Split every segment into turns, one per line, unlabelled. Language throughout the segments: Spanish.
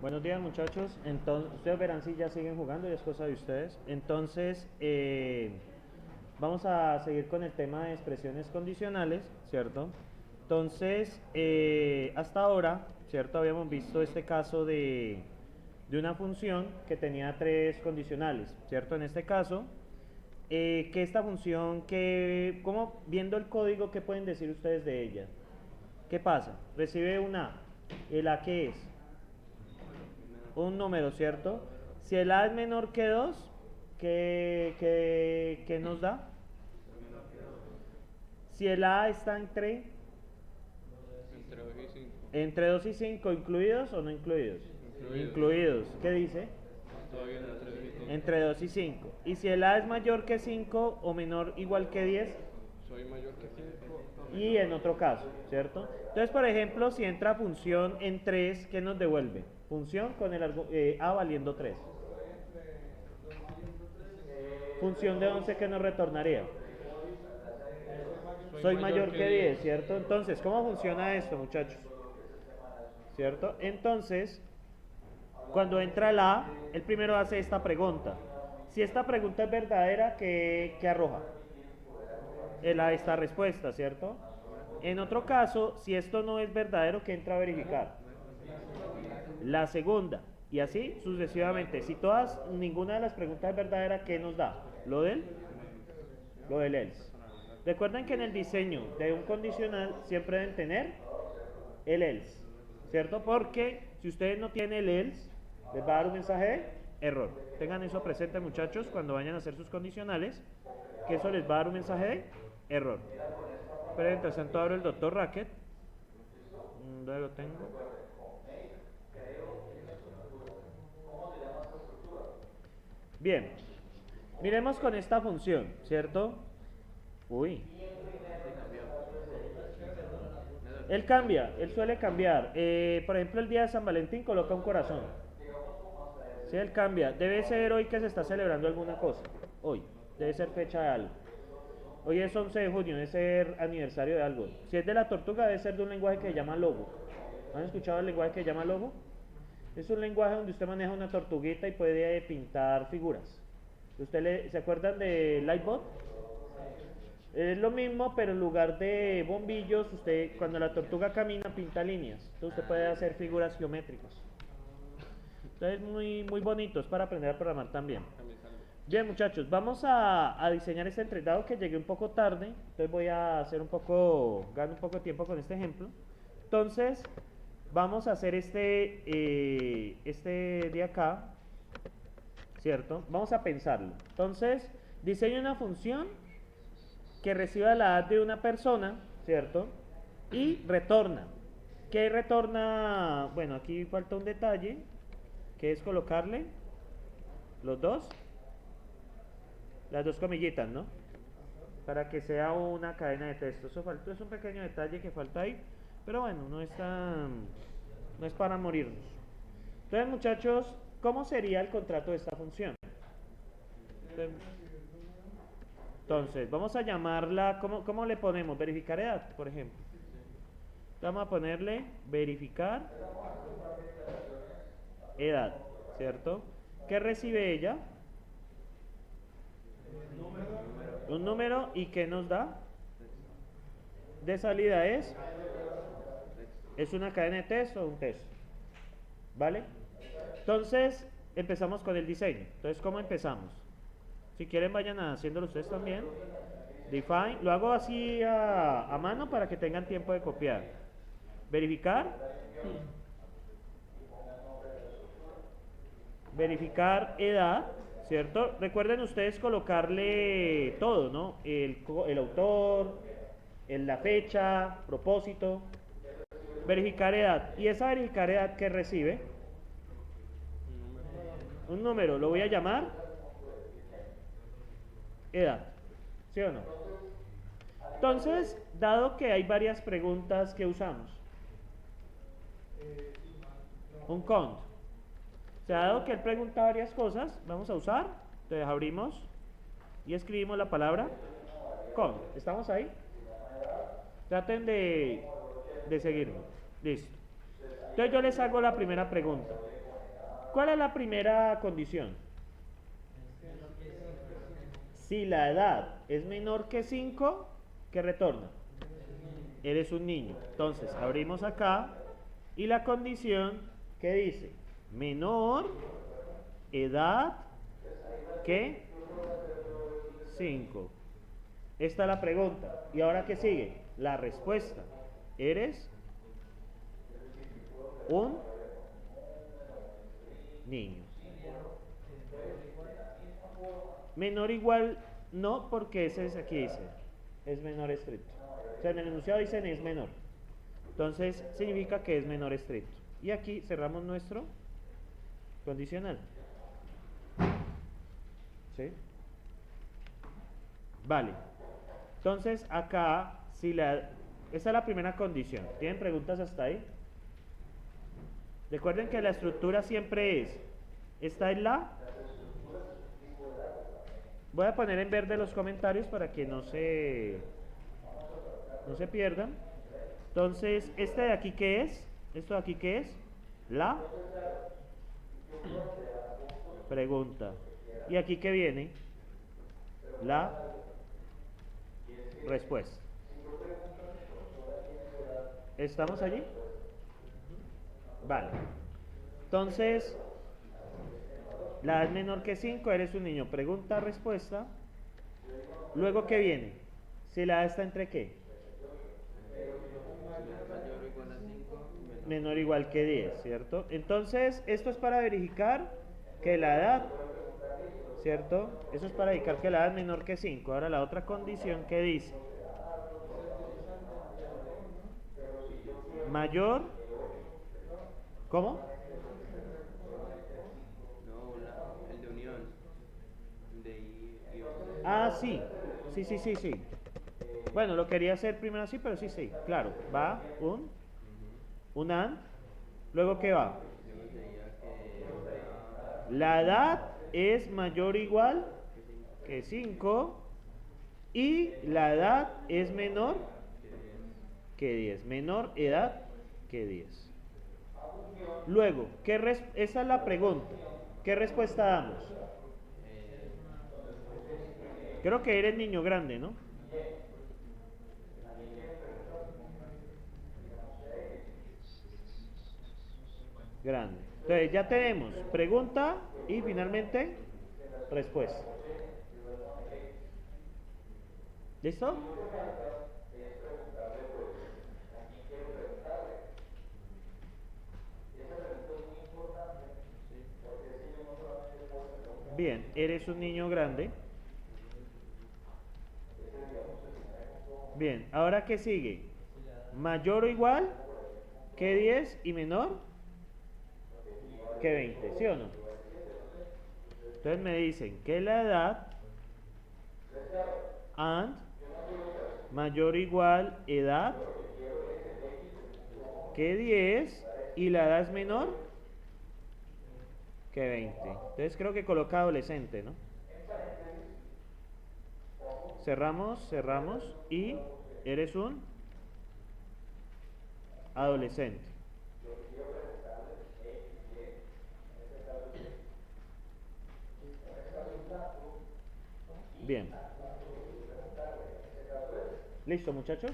Buenos días muchachos, entonces ustedes verán si ya siguen jugando y es cosa de ustedes. Entonces vamos a seguir con el tema de expresiones condicionales, ¿cierto? Entonces hasta ahora, ¿cierto? Habíamos visto este caso de una función que tenía tres condicionales, ¿cierto? En este caso, que esta función, como viendo el código, ¿qué pueden decir ustedes de ella? ¿Qué pasa? Recibe una A. ¿El A qué es? Un número, ¿cierto? Si el A es menor que 2, ¿qué nos da? Si el A está
Entre 2 y 5.
entre 2 y 5, ¿incluidos o no incluidos?
Incluidos.
Incluidos. ¿Qué dice?
Todavía entre 2 y 5.
Entre 2 y 5. Y si el A es mayor que 5 o menor igual que 10,
Soy mayor que 5.
y en otro caso, ¿cierto? Entonces, por ejemplo, si entra función en 3, ¿qué nos devuelve? Función con el A valiendo 3. Función de 11, ¿qué nos retornaría? Soy mayor que 10, ¿cierto? Entonces, ¿cómo funciona esto, muchachos? ¿Cierto? Entonces, cuando entra el A, el primero hace esta pregunta. Si esta pregunta es verdadera, ¿qué arroja? El A esta respuesta, ¿cierto? En otro caso, si esto no es verdadero, ¿qué entra a verificar? La segunda. Y así sucesivamente. Si ninguna de las preguntas es verdadera, ¿qué nos da? Lo del else. Recuerden que en el diseño de un condicional siempre deben tener el else, ¿cierto? Porque si ustedes no tienen el else, les va a dar un mensaje de error. Tengan eso presente, muchachos, cuando vayan a hacer sus condicionales, que eso les va a dar un mensaje de error. Pero mientras tanto abro el doctor Racket. ¿Dónde lo tengo? Bien, miremos con esta función, ¿cierto? Uy, él suele cambiar. Por ejemplo, el día de San Valentín coloca un corazón. Si él cambia, debe ser hoy que se está celebrando alguna cosa. Hoy, debe ser fecha de algo. Hoy es 11 de junio, debe ser aniversario de algo. Si es de la tortuga, debe ser de un lenguaje que se llama Logo. ¿Han escuchado el lenguaje que se llama Logo? Es un lenguaje donde usted maneja una tortuguita y puede pintar figuras. ¿Se acuerdan de Lightbot? Es lo mismo, pero en lugar de bombillos, usted cuando la tortuga camina pinta líneas. Entonces usted puede hacer figuras geométricas. Entonces muy bonito, es para aprender a programar también. Bien muchachos, vamos a diseñar este entrenado que llegué un poco tarde. Entonces voy a hacer gano un poco de tiempo con este ejemplo. Entonces, vamos a hacer este de acá, ¿cierto? Vamos a pensarlo. Entonces, diseño una función que reciba la edad de una persona, ¿cierto? Y retorna. ¿Qué retorna? Bueno, aquí falta un detalle, que es colocarle las dos comillitas, ¿no? Para que sea una cadena de texto. Eso es un pequeño detalle que falta ahí, pero bueno, no es para morirnos. Entonces, muchachos, ¿cómo sería el contrato de esta función? Entonces, vamos a llamarla, ¿cómo le ponemos? Verificar edad, por ejemplo. Vamos a ponerle verificar edad, ¿cierto? ¿Qué recibe ella? Un número. ¿Y qué nos da? De salida es una cadena de texto o un texto. ¿Vale? Entonces, empezamos con el diseño. Entonces, ¿cómo empezamos? Si quieren, vayan haciéndolo ustedes también. Define, lo hago así a mano para que tengan tiempo de copiar. Verificar. Verificar edad, ¿cierto? Recuerden ustedes colocarle todo, ¿no? El autor, la fecha, propósito. Verificar edad. ¿Y esa verificar edad que recibe? Un número. Lo voy a llamar edad. ¿Sí o no? Entonces, dado que hay varias preguntas que usamos, un count. O sea, dado que él pregunta varias cosas, vamos a usar. Entonces abrimos y escribimos la palabra count. ¿Estamos ahí? Traten de seguirme. Listo. Entonces yo les hago la primera pregunta. ¿Cuál es la primera condición? Si la edad es menor que 5, ¿qué retorna? Eres un niño. Entonces, abrimos acá y la condición, ¿qué dice? Menor edad que 5. Esta es la pregunta. ¿Y ahora qué sigue? La respuesta. Eres un niño. Menor igual no, porque ese es aquí dice, es menor estricto. O sea, en el enunciado dicen es menor. Entonces significa que es menor estricto. Y aquí cerramos nuestro condicional. ¿Sí? Vale. Entonces acá, si esa es la primera condición. ¿Tienen preguntas hasta ahí? Recuerden que la estructura siempre es, esta es la. Voy a poner en verde los comentarios para que no se pierdan. Entonces, ¿este de aquí qué es? ¿Esto de aquí qué es? La pregunta. ¿Y aquí qué viene? La respuesta. ¿Estamos allí? Vale. Entonces, la edad menor que 5, eres un niño. Pregunta, respuesta. Luego, ¿qué viene? Si la edad está entre qué?
Mayor o igual a 5,
Menor o igual que 10, ¿cierto? Entonces, esto es para verificar que la edad, ¿cierto? Eso es para verificar que la edad es menor que 5. Ahora la otra condición que dice, mayor, ¿cómo?
no, el de unión. De I y O.
Ah, sí, sí. Bueno, lo quería hacer primero así, pero sí, claro. Va un and, luego ¿qué va?
Luego sería que
La edad es mayor o igual que 5 y la edad es menor que 10. Menor edad que 10. Luego, esa es la pregunta. ¿Qué respuesta damos? Creo que eres niño grande, ¿no? Grande. Entonces ya tenemos pregunta y finalmente respuesta. ¿Listo? Bien, eres un niño grande. Bien, ahora ¿qué sigue? Mayor o igual que 10 y menor que 20, ¿sí o no? Entonces me dicen que la edad and mayor o igual edad que 10 y la edad es menor que 20. Entonces creo que coloca adolescente, ¿no? Cerramos y eres un adolescente. Bien. ¿Listo, muchachos?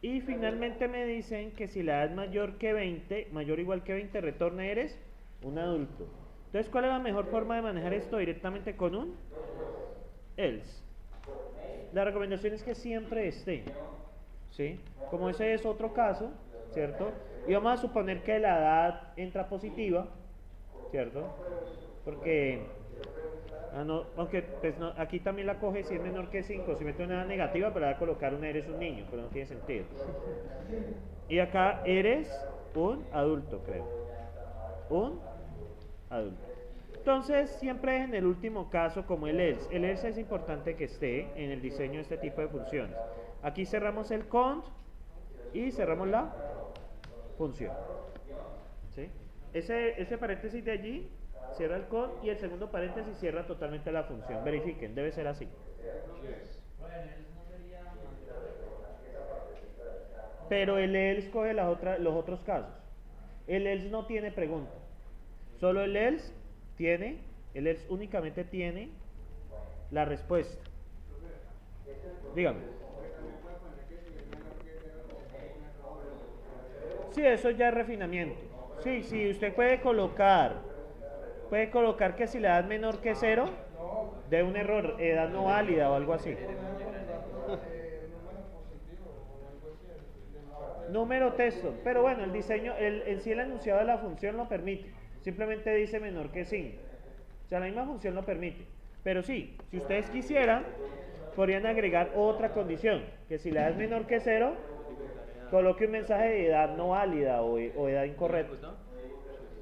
Y finalmente me dicen que si la edad es mayor que 20, mayor o igual que 20, retorna eres un adulto. Entonces, ¿cuál es la mejor forma de manejar esto directamente con un else? La recomendación es que siempre esté, ¿sí? Como ese es otro caso, ¿cierto? Y vamos a suponer que la edad entra positiva, ¿cierto? Porque, aunque pues no, aquí también la coge si es menor que 5, si mete una edad negativa, pero va a colocar una eres un niño, pero no tiene sentido. Y acá eres un adulto, creo. Un adulto. Entonces, siempre en el último caso, como el else. El else es importante que esté en el diseño de este tipo de funciones. Aquí cerramos el cont y cerramos la función. ¿Sí? Ese paréntesis de allí cierra el cont y el segundo paréntesis cierra totalmente la función. Verifiquen, debe ser así. Pero el else coge los otros casos. El else no tiene pregunta. Solo el else únicamente tiene la respuesta. Dígame. Sí, eso ya es refinamiento. Sí, sí, usted puede colocar que si la edad menor que 0, de un error, edad no válida o algo así. Número texto, pero bueno, el diseño, en sí el enunciado de la función lo permite. Simplemente dice menor que 5. O sea, la misma función lo permite. Pero sí, si ustedes quisieran, podrían agregar otra condición, que si la edad es menor que 0, coloque un mensaje de edad no válida o edad incorrecta.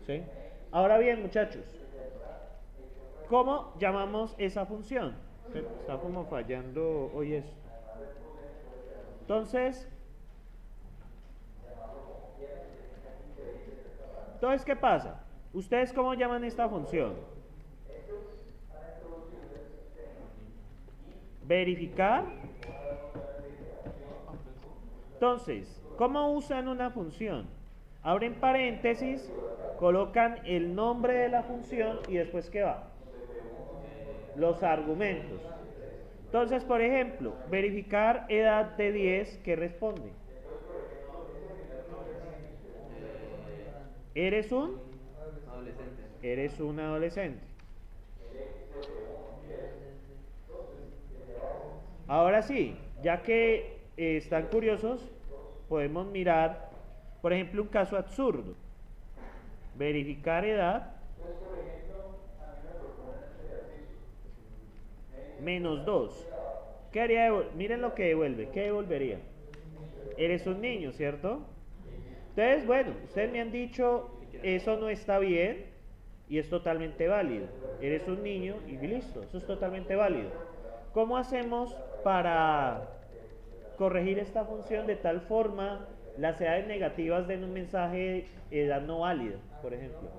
¿Sí? Ahora bien, muchachos, ¿cómo llamamos esa función? Está como fallando hoy esto. Entonces, ¿qué pasa? ¿Ustedes cómo llaman esta función? Verificar. Entonces, ¿cómo usan una función? Abren paréntesis, colocan el nombre de la función y después ¿qué va? Los argumentos. Entonces, por ejemplo, verificar edad de 10, ¿qué responde? ¿Eres un?
Adolescente.
Eres un adolescente. Ahora sí, ya que están curiosos, podemos mirar, por ejemplo, un caso absurdo. Verificar edad menos 2. ¿Qué haría? Miren lo que devuelve. ¿Qué devolvería? Eres un niño, ¿cierto? Entonces, bueno, ustedes me han dicho, eso no está bien y es totalmente válido. Eres un niño y listo, eso es totalmente válido. ¿Cómo hacemos para corregir esta función de tal forma las edades negativas den un mensaje edad no válida, por ejemplo?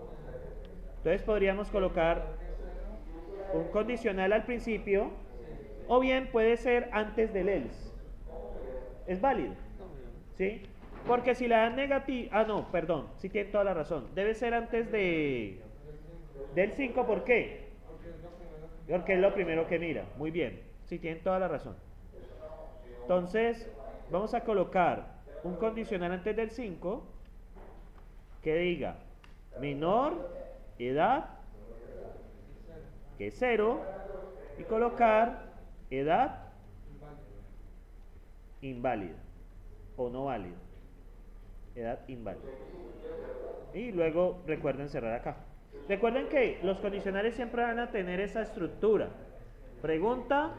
Entonces podríamos colocar un condicional al principio o bien puede ser antes del else. Es válido, ¿sí? Porque si la edad negativa, no, perdón, sí tiene toda la razón. Debe ser antes del 5, ¿por qué? Porque es lo primero que mira. Muy bien, sí tienen toda la razón. Entonces, vamos a colocar un condicional antes del 5 que diga menor edad que 0 y colocar edad inválida o no válida. Edad inválida. Y luego recuerden cerrar acá. Recuerden que los condicionales siempre van a tener esa estructura. Pregunta,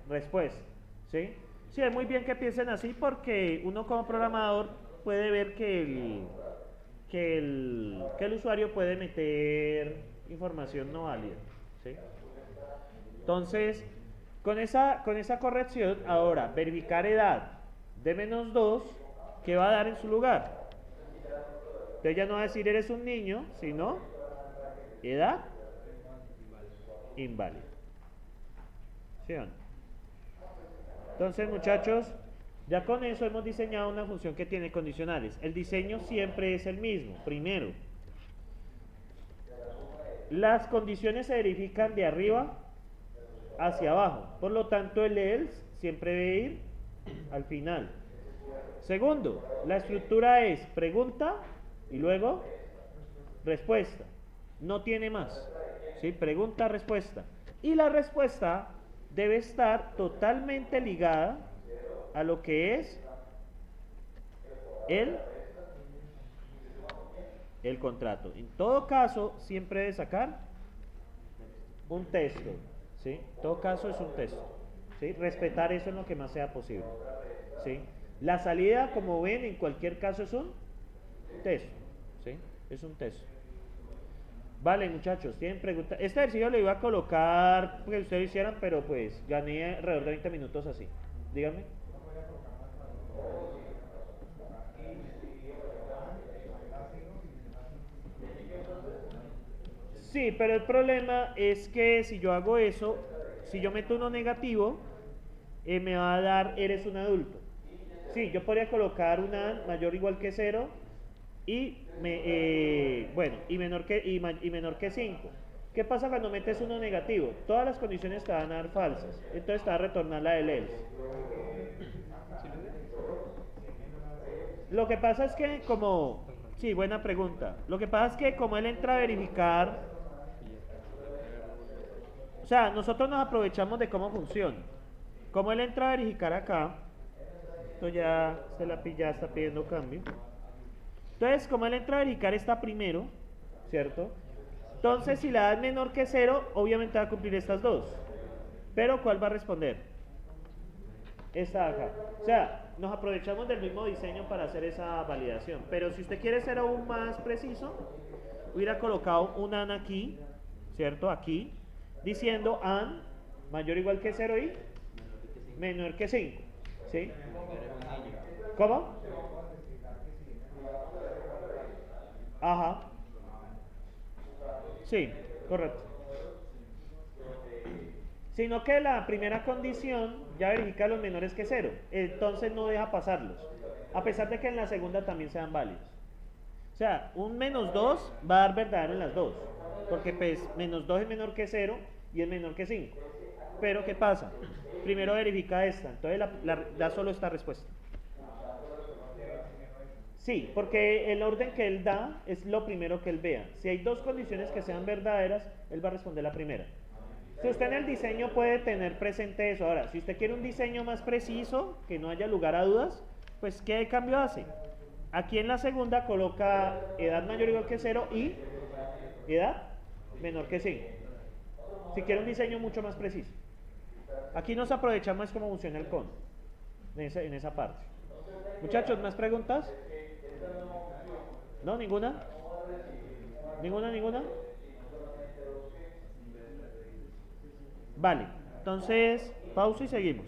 respuesta. ¿Sí? Sí, es muy bien que piensen así porque uno como programador puede ver que el usuario puede meter información no válida. ¿Sí? Entonces, con esa corrección, ahora, verificar edad de menos 2, ¿qué va a dar en su lugar? Entonces ya no va a decir eres un niño, sino edad inválida. ¿Sí o no? Entonces, muchachos, ya con eso hemos diseñado una función que tiene condicionales. El diseño siempre es el mismo. Primero, las condiciones se verifican de arriba hacia abajo. Por lo tanto, el else siempre debe ir al final. Segundo, la estructura es pregunta y luego respuesta. No tiene más. ¿Sí? Pregunta, respuesta. Y la respuesta debe estar totalmente ligada a lo que es el contrato. En todo caso, siempre debe sacar un texto. ¿Sí? En todo caso es un texto. ¿Sí? Respetar eso en lo que más sea posible. ¿Sí? La salida, como ven, en cualquier caso es un texto. ¿Sí? Es un texto. Vale, muchachos, ¿tienen preguntas? Este ejercicio lo iba a colocar que ustedes hicieran, pero pues gané alrededor de 20 minutos así. Díganme. Sí, pero el problema es que si yo hago eso, si yo meto uno negativo, me va a dar eres un adulto. Sí, yo podría colocar una mayor o igual que 0 bueno, y menor que 5. ¿Qué pasa cuando metes uno negativo? Todas las condiciones te van a dar falsas. Entonces te va a retornar la del else. Lo que pasa es que como... Sí, buena pregunta. Lo que pasa es que como él entra a verificar... O sea, nosotros nos aprovechamos de cómo funciona. Como él entra a verificar acá, esto ya ya está pidiendo cambio. Entonces, como él entra a verificar está primero, ¿cierto? Entonces, si la edad es menor que 0, obviamente va a cumplir estas dos. Pero, ¿cuál va a responder? Esta de acá. O sea, nos aprovechamos del mismo diseño para hacer esa validación. Pero si usted quiere ser aún más preciso, hubiera colocado un AND aquí, ¿cierto? Aquí, diciendo AND mayor o igual que 0 y menor que 5. ¿Sí? ¿Cómo? Ajá. Sí, correcto. Sino que la primera condición ya verifica los menores que 0. Entonces no deja pasarlos. A pesar de que en la segunda también sean válidos. O sea, un -2 va a dar verdadero en las dos. Porque pues -2 es menor que 0 y es menor que 5. Pero ¿qué pasa? Primero verifica esta. Entonces da solo esta respuesta. Sí, porque el orden que él da es lo primero que él vea. Si hay dos condiciones que sean verdaderas, él va a responder la primera. Si usted en el diseño puede tener presente eso. Ahora, si usted quiere un diseño más preciso, que no haya lugar a dudas, pues ¿qué cambio hace? Aquí en la segunda coloca edad mayor o igual que 0 y edad menor que 5. Si quiere un diseño mucho más preciso. Aquí nos aprovechamos cómo funciona el con en esa parte. Muchachos, ¿más preguntas? ¿No? ¿Ninguna? ¿Ninguna? Vale, entonces pausa y seguimos.